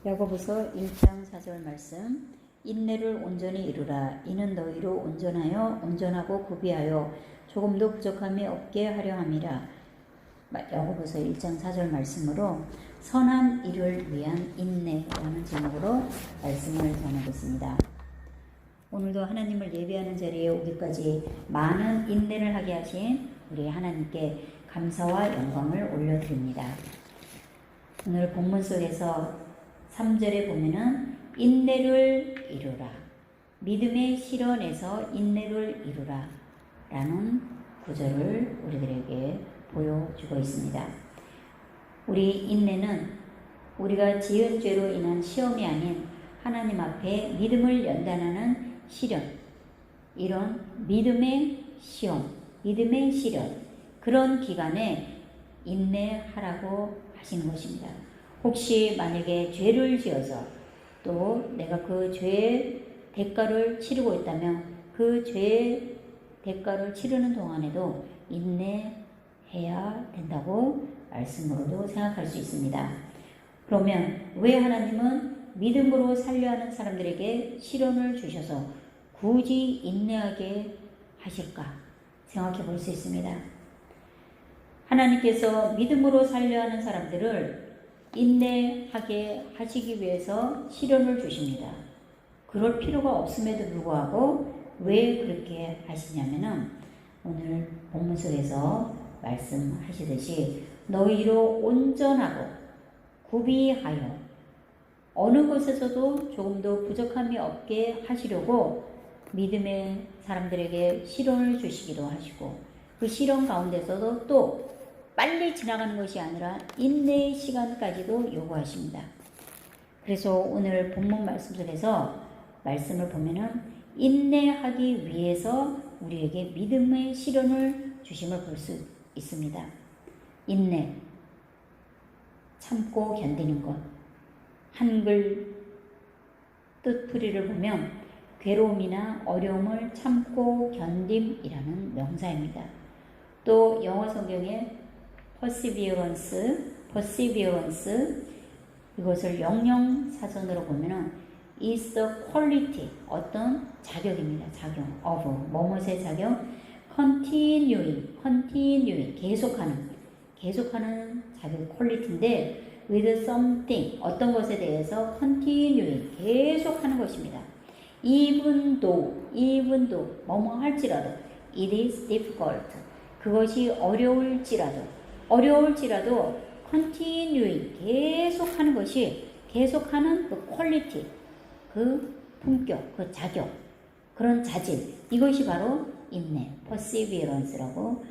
야고보서 1장 4절 말씀. 인내를 온전히 이루라. 이는 너희로 온전하여 온전하고 구비하여 조금도 부족함이 없게 하려 함이라. 야고보서 1장 4절 말씀으로 선한 일을 위한 인내라는 제목으로 말씀을 전하겠습니다. 오늘도 하나님을 예배하는 자리에 오기까지 많은 인내를 하게 하신 우리 하나님께 감사와 영광을 올려드립니다. 오늘 본문 속에서 3절에 보면은 인내를 이루라. 믿음의 실현에서 인내를 이루라. 라는 구절을 우리들에게 보여주고 있습니다. 우리 인내는 우리가 지은 죄로 인한 시험이 아닌 하나님 앞에 믿음을 연단하는 실현, 이런 믿음의 시험, 믿음의 실현, 그런 기간에 인내하라고 하시는 것입니다. 혹시 만약에 죄를 지어서 또 내가 그 죄의 대가를 치르고 있다면 그 죄의 대가를 치르는 동안에도 인내해야 된다고 말씀으로도 생각할 수 있습니다. 그러면 왜 하나님은 믿음으로 살려 하는 사람들에게 시련을 주셔서 굳이 인내하게 하실까 생각해 볼 수 있습니다. 하나님께서 믿음으로 살려 하는 사람들을 인내하게 하시기 위해서 시련을 주십니다. 그럴 필요가 없음에도 불구하고 왜 그렇게 하시냐면은 오늘 본문 속에서 말씀하시듯이 너희로 온전하고 구비하여 어느 곳에서도 조금도 부족함이 없게 하시려고 믿음의 사람들에게 시련을 주시기도 하시고 그 시련 가운데서도 또 빨리 지나가는 것이 아니라 인내의 시간까지도 요구하십니다. 그래서 오늘 본문 말씀 속에서 말씀을 보면은 인내하기 위해서 우리에게 믿음의 시련을 주심을 볼 수 있습니다. 인내, 참고 견디는 것. 한글 뜻풀이를 보면 괴로움이나 어려움을 참고 견딤이라는 명사입니다. 또 영어 성경에 perseverance 이것을 영영사전으로 보면은 is the quality, 어떤 자격입니다. 자격, of, 뭐뭇의 자격, continuing, 계속하는 자격, 퀄리티인데 with something, 어떤 것에 대해서 continuing, 계속하는 것입니다. even though, 뭐뭐 할지라도, it is difficult, 그것이 어려울지라도 continuing, 계속하는 것이, 계속하는 그 퀄리티, 그 품격, 그 자격, 그런 자질, 이것이 바로 인내, perseverance라고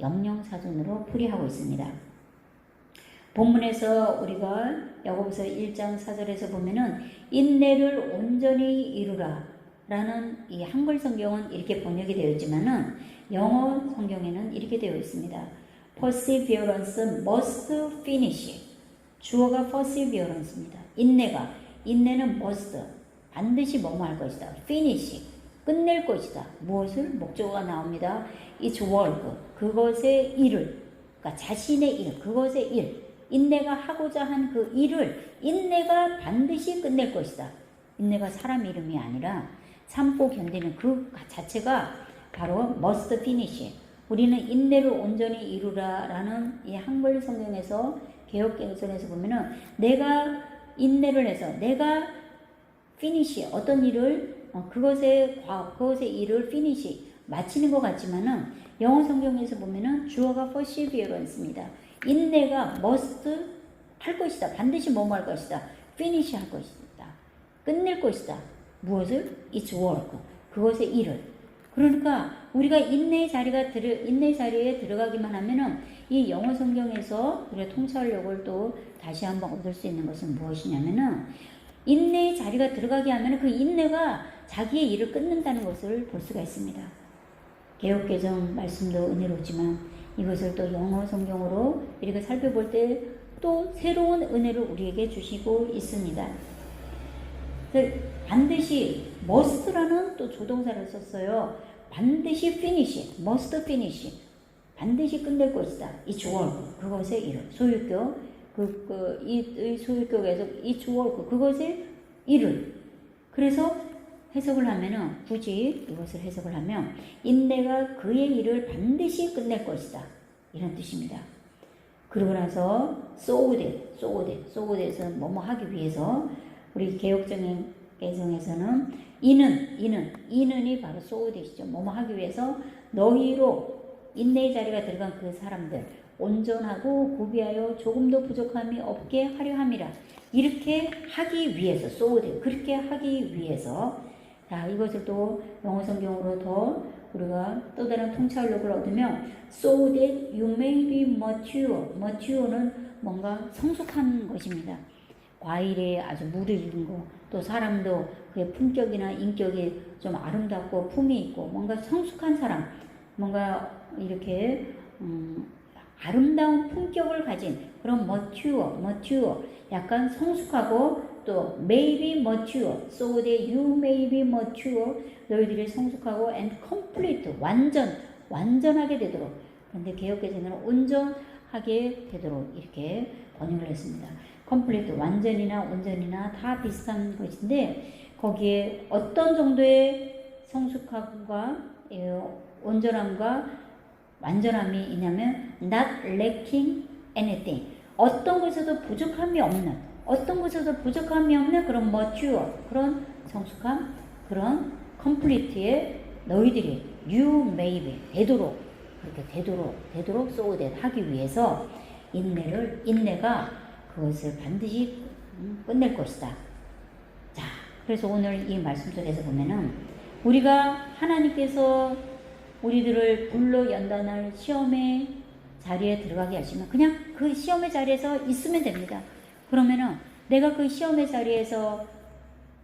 영영사전으로 풀이하고 있습니다. 본문에서 우리가 야고보서 1장 4절에서 보면은 인내를 온전히 이루라 라는 이 한글 성경은 이렇게 번역이 되어 있지만은 영어 성경에는 이렇게 되어 있습니다. perseverance must finish. 주어가 perseverance입니다. 인내는 must, 반드시 뭐뭐 할 것이다. finish, 끝낼 것이다. 무엇을? 목적어가 나옵니다. It's work, 그것의 일을, 그러니까 자신의 일, 그것의 일, 인내가 하고자 한 그 일을 인내가 반드시 끝낼 것이다. 인내가 사람 이름이 아니라 참고 견디는 그 자체가 바로 must finish. 우리는 인내를 온전히 이루라라는 이 한글 성경에서 개역개정에서 보면은 내가 인내를 해서 내가 finish, 어떤 일을 그것의 일을 finish, 마치는 것 같지만은 영어 성경에서 보면은 주어가 perseverance입니다. 인내가 must 할 것이다. 반드시 뭐뭐 할 것이다. finish 할 것이다. 끝낼 것이다. 무엇을? It's work. 그것의 일을. 그러니까 우리가 인내의 자리에 들어가기만 하면은 이 영어 성경에서 우리가 통찰력을 또 다시 한번 얻을 수 있는 것은 무엇이냐면은 인내의 자리가 들어가게 하면은 그 인내가 자기의 일을 끊는다는 것을 볼 수가 있습니다. 개역개정 말씀도 은혜롭지만 이것을 또 영어 성경으로 이렇게 살펴볼 때 또 새로운 은혜를 우리에게 주시고 있습니다. 반드시 must라는 또 조동사를 썼어요. 반드시 finish, must finish, 반드시 끝낼 것이다. It's work, 그것의 일, 소유격, 이 소유격에서 each work 그것의 일을. 그래서 해석을 하면은 굳이 이것을 해석을 하면 인내가 그의 일을 반드시 끝낼 것이다 이런 뜻입니다. 그러고 나서 so that에서는 뭐뭐 하기 위해서 우리 개혁적인 개성에서는 이는이 바로 so that이죠. 뭐뭐 하기 위해서 너희로 인내의 자리가 들어간 그 사람들 온전하고 구비하여 조금도 부족함이 없게 하려 함이라. 이렇게 하기 위해서 so that 그렇게 하기 위해서 자 이것을 또 영어 성경으로 더 우리가 또 다른 통찰력을 얻으면 so that you may be mature는 뭔가 성숙한 것입니다. 과일에 아주 무르익은 거, 또 사람도 그의 품격이나 인격이 좀 아름답고 품이 있고 뭔가 성숙한 사람, 뭔가 이렇게 아름다운 품격을 가진 그런 mature, 약간 성숙하고 또 may be mature, so that you may be mature, 너희들이 성숙하고 and complete, 완전하게 되도록. 그런데 개역개정은 온전하게 되도록 이렇게 번역을 했습니다. complete, 완전이나 온전이나 다 비슷한 것인데 거기에 어떤 정도의 성숙함과 온전함과 완전함이 있냐면 not lacking anything, 어떤 것에도 부족함이 없는 그런 mature, 그런 성숙함, 그런 complete에 너희들이 you may be 되도록 so that 하기 위해서 인내가 그것을 반드시 끝낼 것이다. 자, 그래서 오늘 이 말씀 속에서 보면은 우리가 하나님께서 우리들을 불러 연단할 시험의 자리에 들어가게 하시면 그냥 그 시험의 자리에서 있으면 됩니다. 그러면은 내가 그 시험의 자리에서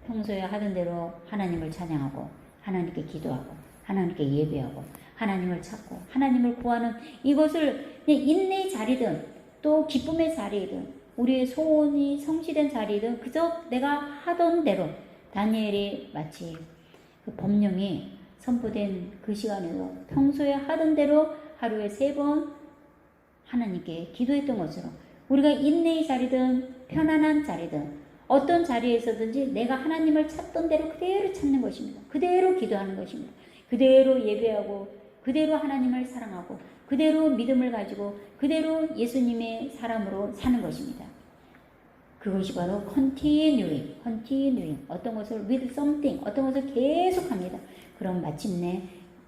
평소에 하던 대로 하나님을 찬양하고 하나님께 기도하고 하나님께 예배하고 하나님을 찾고 하나님을 구하는 이것을 인내의 자리든 또 기쁨의 자리든 우리의 소원이 성취된 자리든 그저 내가 하던 대로 다니엘이 마치 그 법령이 선포된 그 시간에도 평소에 하던 대로 하루에 3번 하나님께 기도했던 것처럼 우리가 인내의 자리든 편안한 자리든 어떤 자리에서든지 내가 하나님을 찾던 대로 그대로 찾는 것입니다. 그대로 기도하는 것입니다. 그대로 예배하고 그대로 하나님을 사랑하고 그대로 믿음을 가지고 그대로 예수님의 사람으로 사는 것입니다. 그것이 바로 continuing 어떤 것을 with something 어떤 것을 계속합니다. 그럼 마침내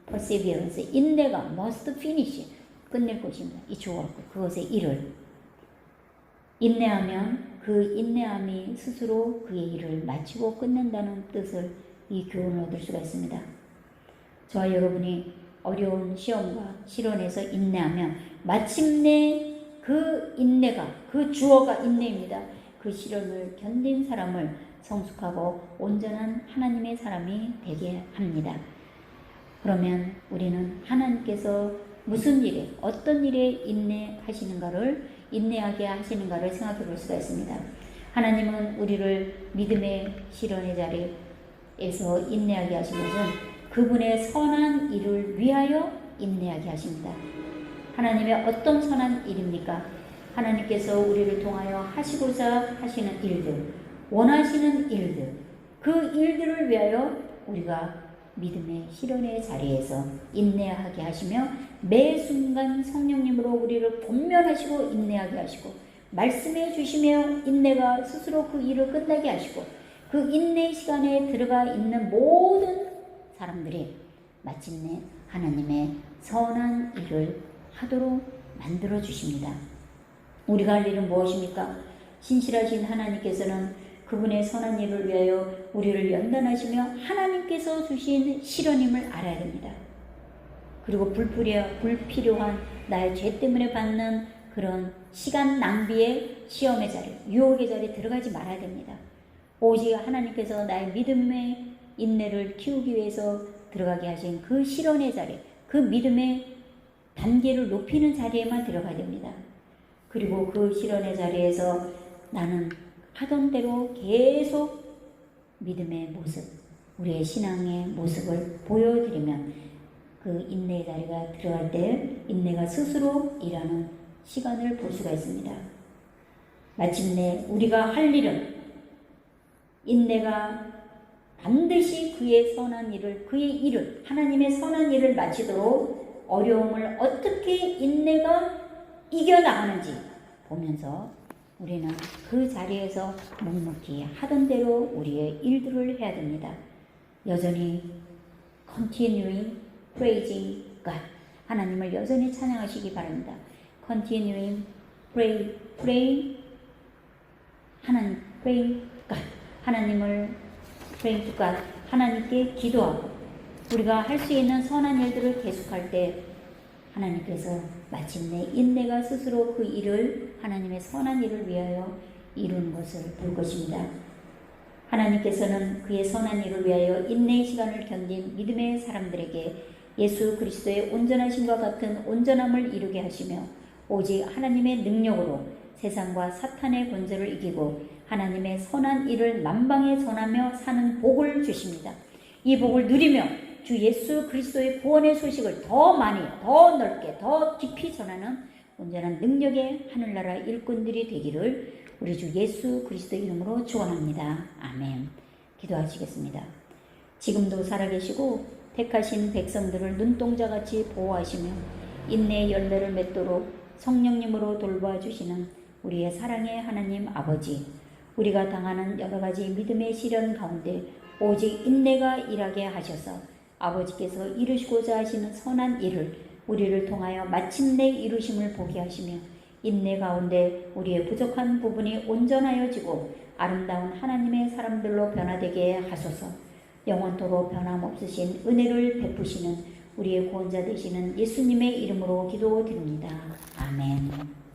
perseverance 인내가 must finish 끝낼 것입니다. 이 work 그것의 일을 인내하면 그 인내함이 스스로 그의 일을 마치고 끝낸다는 뜻을 이 교훈을 얻을 수가 있습니다. 저와 여러분이 어려운 시험과 실현에서 인내하면 마침내 그 인내가 그 주어가 인내입니다. 그 시련을 견딘 사람을 성숙하고 온전한 하나님의 사람이 되게 합니다. 그러면 우리는 하나님께서 무슨 일에 어떤 일에 인내하게 하시는가를 생각해 볼 수가 있습니다. 하나님은 우리를 믿음의 실현의 자리에서 인내하게 하신 것은 그분의 선한 일을 위하여 인내하게 하십니다. 하나님의 어떤 선한 일입니까? 하나님께서 우리를 통하여 하시고자 하시는 일들, 원하시는 일들, 그 일들을 위하여 우리가 믿음의 실현의 자리에서 인내하게 하시며 매 순간 성령님으로 우리를 권면하시고 인내하게 하시고 말씀해 주시며 인내가 스스로 그 일을 끝나게 하시고 그 인내의 시간에 들어가 있는 모든 사람들이 마침내 하나님의 선한 일을 하도록 만들어 주십니다. 우리가 할 일은 무엇입니까? 신실하신 하나님께서는 그분의 선한 일을 위하여 우리를 연단하시며 하나님께서 주신 실현임을 알아야 됩니다. 그리고 불필요한 나의 죄 때문에 받는 그런 시간 낭비의 시험의 자리, 유혹의 자리에 들어가지 말아야 됩니다. 오직 하나님께서 나의 믿음의 인내를 키우기 위해서 들어가게 하신 그 실현의 자리, 그 믿음의 단계를 높이는 자리에만 들어가야 됩니다. 그리고 그 실현의 자리에서 나는 하던 대로 계속 믿음의 모습, 우리의 신앙의 모습을 보여드리면 그 인내의 자리가 들어갈 때 인내가 스스로 일하는 시간을 볼 수가 있습니다. 마침내 우리가 할 일은 인내가 반드시 그의 선한 일을, 그의 일을, 하나님의 선한 일을 마치도록 어려움을 어떻게 인내가 이겨나가는지 보면서 우리는 그 자리에서 묵묵히 하던 대로 우리의 일들을 해야 됩니다. 여전히 continuing praising God, 하나님을 여전히 찬양하시기 바랍니다. continuing praying God, 하나님을 praying to God, 하나님께 기도하고 우리가 할 수 있는 선한 일들을 계속할 때 하나님께서 마침내 인내가 스스로 그 일을, 하나님의 선한 일을 위하여 이루는 것을 볼 것입니다. 하나님께서는 그의 선한 일을 위하여 인내의 시간을 견딘 믿음의 사람들에게 예수 그리스도의 온전하심과 같은 온전함을 이루게 하시며 오직 하나님의 능력으로 세상과 사탄의 권세를 이기고 하나님의 선한 일을 만방에 전하며 사는 복을 주십니다. 이 복을 누리며 주 예수 그리스도의 구원의 소식을 더 많이, 더 넓게, 더 깊이 전하는 온전한 능력의 하늘나라 일꾼들이 되기를 우리 주 예수 그리스도 이름으로 축원합니다. 아멘. 기도하시겠습니다. 지금도 살아계시고 택하신 백성들을 눈동자같이 보호하시며 인내의 열매를 맺도록 성령님으로 돌봐주시는 우리의 사랑의 하나님 아버지, 우리가 당하는 여러 가지 믿음의 시련 가운데 오직 인내가 일하게 하셔서 아버지께서 이루시고자 하시는 선한 일을 우리를 통하여 마침내 이루심을 보게 하시며 인내 가운데 우리의 부족한 부분이 온전하여지고 아름다운 하나님의 사람들로 변화되게 하소서. 영원토록 변함없으신 은혜를 베푸시는 우리의 구원자 되시는 예수님의 이름으로 기도드립니다. 아멘.